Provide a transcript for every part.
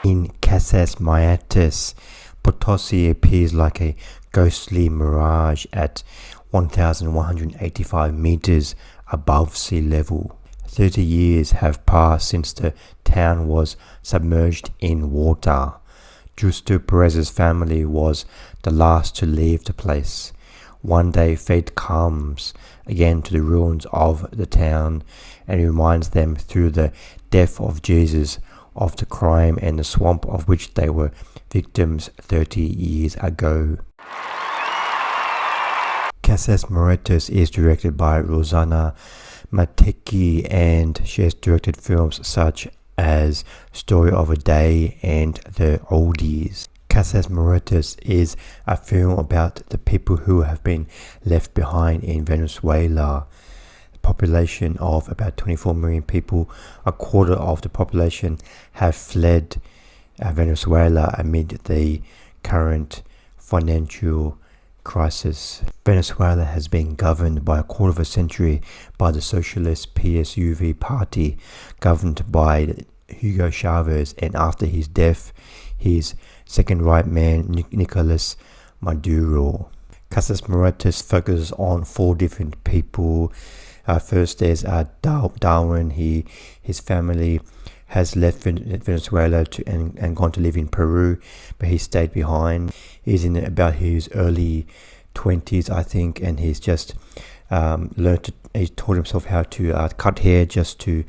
In Casas Muertas, Potosí appears like a ghostly mirage at 1,185 meters above sea level. 30 years have passed since the town was submerged in water. Justo Perez's family was the last to leave the place. One day fate comes again to the ruins of the town and reminds them through the death of Jesus of the crime and the swamp of which they were victims 30 years ago. Casas Muertas is directed by Rosanna Matecki, and she has directed films such as Story of a Day and The Oldies. Casas Muertas is a film about the people who have been left behind in Venezuela. Population of about 24 million people, a quarter of the population have fled Venezuela amid the current financial crisis. Venezuela has been governed by a quarter of a century by the socialist PSUV party, governed by Hugo Chavez, and after his death, his second right man, Nicolas Maduro. Casas Muertas focuses on 4 different people. First, there's Darwin. His family has left Venezuela and gone to live in Peru, but he stayed behind. He's in about his early 20s, I think, and he's just he taught himself how to cut hair just to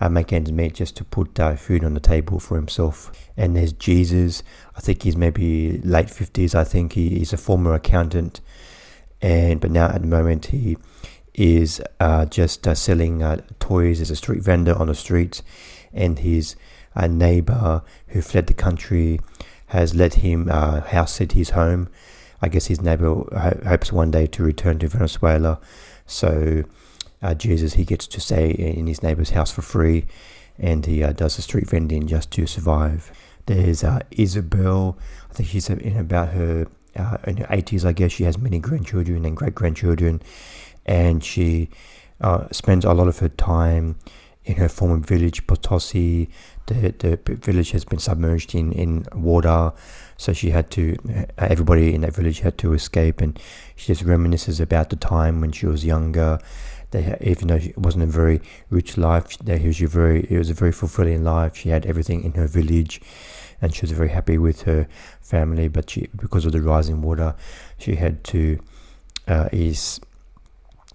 make ends meet, just to put food on the table for himself. And there's Jesus. I think he's maybe late 50s. I think he's a former accountant, but now at the moment he is just selling toys as a street vendor on the streets, and his neighbor who fled the country has let him house sit his home. I guess his neighbor hopes one day to return to Venezuela, so Jesus, he gets to stay in his neighbor's house for free, and he does the street vending just to survive. There's Isabel. I think she's in about her in her 80s, I guess. She has many grandchildren and great-grandchildren, and she spends a lot of her time in her former village, Potosí. The village has been submerged in water, so she had to, everybody in that village had to escape, and she just reminisces about the time when she was younger. Even though it wasn't a very rich life, it was a very fulfilling life. She had everything in her village, and she was very happy with her family, but because of the rising water, she had to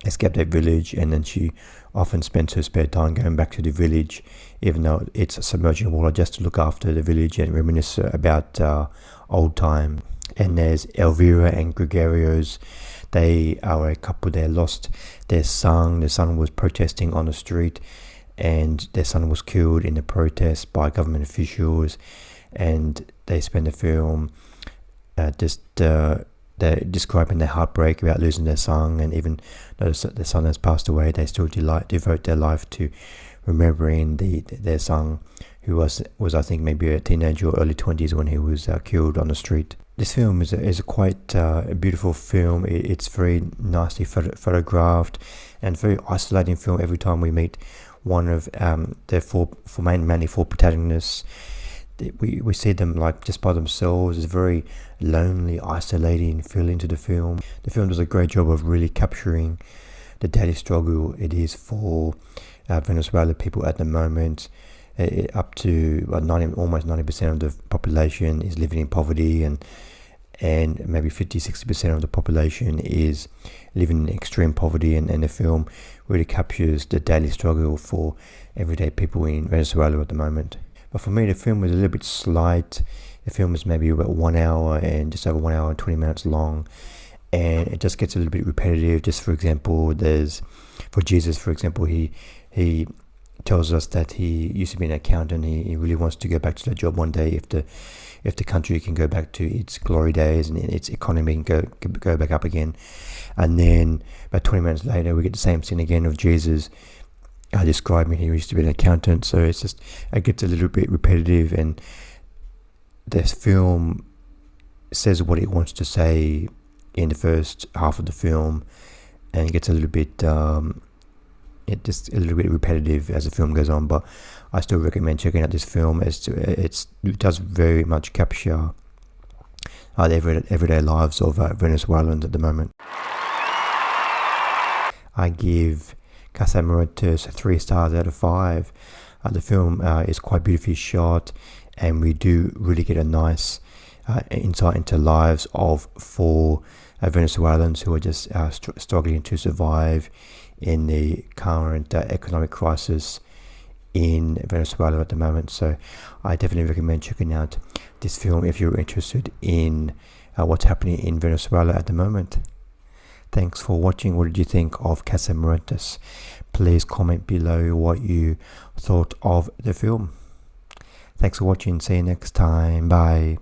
escape that village, and then she often spends her spare time going back to the village, even though it's submerged in water, just to look after the village and reminisce about old time. And there's Elvira and Gregorio's. They are a couple. They lost their son. Their son was protesting on the street, and their son was killed in the protest by government officials. And they spend the film they're describing their heartbreak about losing their son, and even though their son has passed away, they still devote their life to remembering their son, who was I think maybe a teenager or early 20s when he was killed on the street. This film is a quite a beautiful film. It's very nicely photographed and very isolating film. Every time we meet one of their mainly four protagonists, we see them like just by themselves. It's a very lonely, isolating feeling to the film. The film does a great job of really capturing the daily struggle it is for Venezuela people at the moment. Up to almost 90% of the population is living in poverty, and maybe 50-60% of the population is living in extreme poverty, and the film really captures the daily struggle for everyday people in Venezuela at the moment. But for me, the film was a little bit slight. The film is maybe about 1 hour and just over 1 hour and 20 minutes long, and it just gets a little bit repetitive. Just for example, for Jesus, for example, he tells us that he used to be an accountant. He really wants to go back to that job one day if the country can go back to its glory days and its economy can go back up again. And then about 20 minutes later, we get the same scene again of Jesus describing he used to be an accountant. So it gets a little bit repetitive, and this film says what it wants to say in the first half of the film, and it gets a little bit it just a little bit repetitive as the film goes on, but I still recommend checking out this film. It does very much capture the everyday lives of Venezuelans at the moment. I give Casas Muertas 3 stars out of 5. The film is quite beautifully shot, and we do really get a nice insight into lives of 4 Venezuelans who are just struggling to survive in the current economic crisis in Venezuela at the moment. So I definitely recommend checking out this film if you're interested in what's happening in Venezuela at the moment. Thanks for watching. What did you think of Casas Muertas? Please comment below what you thought of the film. Thanks for watching. See you next time. Bye.